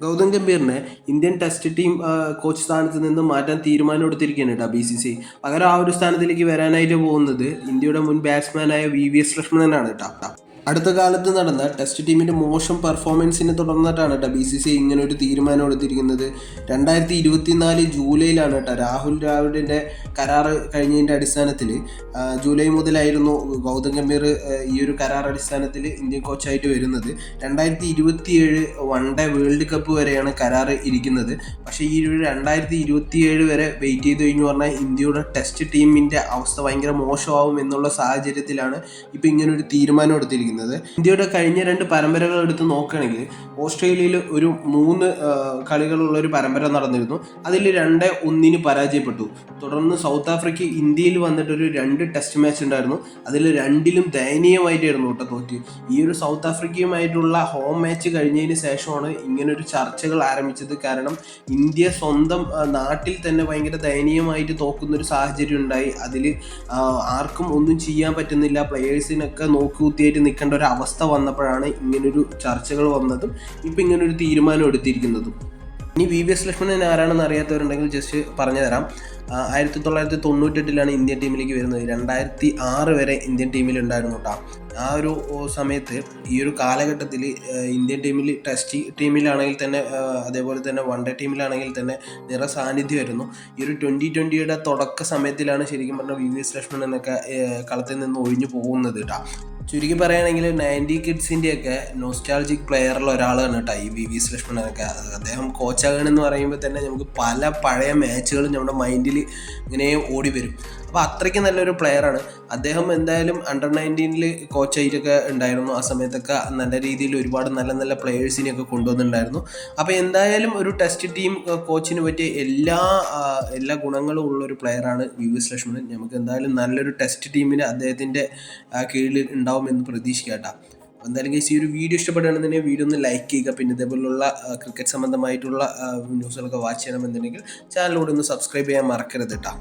ഗൗതം ഗംഭീറിനെ Indian test team coach സ്ഥാനത്ത് നിന്ന് മാറ്റാൻ തീരുമാനം എടുത്തിരിക്കുകയാണ് കേട്ടോ BCCI. പകരം ആ ഒരു സ്ഥാനത്തിലേക്ക് വരാനായിട്ട് പോകുന്നത് ഇന്ത്യയുടെ മുൻ ബാറ്റ്സ്മാനായ VVS ലക്ഷ്മണനാണ് കേട്ടോ. അടുത്ത കാലത്ത് നടന്ന ടെസ്റ്റ് ടീമിൻ്റെ മോശം പെർഫോമൻസിനെ തുടർന്നിട്ടാണ് കേട്ടോ BCCI ഇങ്ങനെ ഒരു തീരുമാനം എടുത്തിരിക്കുന്നത്. 2024 ജൂലൈയിലാണ് കേട്ടോ രാഹുൽ ദ്രാവിഡിൻ്റെ കരാർ കഴിഞ്ഞതിൻ്റെ അടിസ്ഥാനത്തിൽ ജൂലൈ മുതലായിരുന്നു ഗൗതം ഗംഭീർ ഈ ഒരു കരാർ അടിസ്ഥാനത്തിൽ ഇന്ത്യൻ കോച്ചായിട്ട് വരുന്നത്. 2027 വൺ ഡേ വേൾഡ് കപ്പ് വരെയാണ് കരാർ ഇരിക്കുന്നത്. പക്ഷേ ഈ ഒരു 2027 വരെ വെയിറ്റ് ചെയ്ത് കഴിഞ്ഞു പറഞ്ഞാൽ ഇന്ത്യയുടെ ടെസ്റ്റ് ടീമിൻ്റെ അവസ്ഥ ഭയങ്കര മോശമാവും എന്നുള്ള സാഹചര്യത്തിലാണ് ഇപ്പോൾ ഇങ്ങനൊരു തീരുമാനം എടുത്തിരിക്കുന്നത്. ഇന്ത്യയുടെ കഴിഞ്ഞ 2 പരമ്പരകൾ എടുത്ത് നോക്കുകയാണെങ്കിൽ ഓസ്ട്രേലിയയിൽ ഒരു 3 കളികളുള്ള ഒരു പരമ്പര നടന്നിരുന്നു. അതിൽ 2-1 പരാജയപ്പെട്ടു. തുടർന്ന് സൗത്ത് ആഫ്രിക്ക ഇന്ത്യയിൽ വന്നിട്ടൊരു 2 ടെസ്റ്റ് മാച്ച് ഉണ്ടായിരുന്നു. അതിൽ 2ലും ദയനീയമായിട്ടായിരുന്നു കേട്ടോ തോറ്റ്. ഈ ഒരു സൗത്ത് ആഫ്രിക്കയുമായിട്ടുള്ള ഹോം മാച്ച് കഴിഞ്ഞതിന് ശേഷമാണ് ഇങ്ങനൊരു ചർച്ചകൾ ആരംഭിച്ചത്. കാരണം ഇന്ത്യ സ്വന്തം നാട്ടിൽ തന്നെ ഭയങ്കര ദയനീയമായിട്ട് തോക്കുന്നൊരു സാഹചര്യം ഉണ്ടായി. അതിൽ ആർക്കും ഒന്നും ചെയ്യാൻ പറ്റുന്നില്ല. പ്ലെയേഴ്സിനൊക്കെ നോക്കുകുത്തിയായിട്ട് നിൽക്കേണ്ട ഒരു അവസ്ഥ വന്നപ്പോഴാണ് ഇങ്ങനൊരു ചർച്ചകൾ വന്നതും ഇപ്പം ഇങ്ങനൊരു തീരുമാനം എടുത്തിരിക്കുന്നതും. ഇനി VVS ലക്ഷ്മണൻ ആരാണെന്ന് അറിയാത്തവരുണ്ടെങ്കിൽ ജസ്റ്റ് പറഞ്ഞു തരാം. 1998 ഇന്ത്യൻ ടീമിലേക്ക് വരുന്നത്. 2006 വരെ ഇന്ത്യൻ ടീമിലുണ്ടായിരുന്നു കേട്ടോ. ആ ഒരു സമയത്ത് ഈ ഒരു കാലഘട്ടത്തിൽ ഇന്ത്യൻ ടീമിൽ ടെസ്റ്റ് ടീമിലാണെങ്കിൽ തന്നെ അതേപോലെ തന്നെ വൺ ഡേ ടീമിലാണെങ്കിൽ തന്നെ നിറസാന്നിധ്യമായിരുന്നു. ഈ ഒരു 2020 തുടക്ക സമയത്തിലാണ് ശരിക്കും പറഞ്ഞാൽ VVS ലക്ഷ്മണനൊക്കെ കളത്തിൽ നിന്ന് ഒഴിഞ്ഞു പോകുന്നത് കേട്ടോ. ചുരുക്കി പറയുകയാണെങ്കിൽ 90 കിഡ്സിൻ്റെയൊക്കെ നോസ്റ്റാൾജിക് പ്ലെയറിൽ ഒരാളാണ് കേട്ടോ ഈ VVS ലക്ഷ്മണനൊക്കെ. അദ്ദേഹം കോച്ചാകണമെന്ന് പറയുമ്പോൾ തന്നെ നമുക്ക് പല പഴയ മാച്ചുകളും നമ്മുടെ മൈൻഡിൽ ഇങ്ങനെ ഓടി വരും. അപ്പോൾ അത്രയ്ക്ക് നല്ലൊരു പ്ലെയറാണ് അദ്ദേഹം. എന്തായാലും അണ്ടർ-19 കോച്ചായിട്ടൊക്കെ ഉണ്ടായിരുന്നു. ആ സമയത്തൊക്കെ നല്ല രീതിയിൽ ഒരുപാട് നല്ല നല്ല പ്ലെയേഴ്സിനെയൊക്കെ കൊണ്ടുവന്നിട്ടുണ്ടായിരുന്നു. അപ്പോൾ എന്തായാലും ഒരു ടെസ്റ്റ് ടീം കോച്ചിന് പറ്റിയ എല്ലാ ഗുണങ്ങളും ഉള്ളൊരു പ്ലെയറാണ് VVS ലക്ഷ്മണൻ. നമുക്ക് എന്തായാലും നല്ലൊരു ടെസ്റ്റ് ടീമിന് അദ്ദേഹത്തിൻ്റെ കീഴിൽ ഉണ്ടാവുമെന്ന് പ്രതീക്ഷിക്കാം കേട്ടോ. എന്തായാലും ഈ ഒരു വീഡിയോ ഇഷ്ടപ്പെടുകയാണെന്നുണ്ടെങ്കിൽ വീഡിയോ ഒന്ന് ലൈക്ക് ചെയ്യുക. പിന്നെ ഇതേപോലുള്ള ക്രിക്കറ്റ് സംബന്ധമായിട്ടുള്ള ന്യൂസുകളൊക്കെ വാച്ച് ചെയ്യണമെന്നുണ്ടെങ്കിൽ ചാനലിലൂടെ ഒന്ന് സബ്സ്ക്രൈബ് ചെയ്യാൻ മറക്കരുത് കേട്ടോ.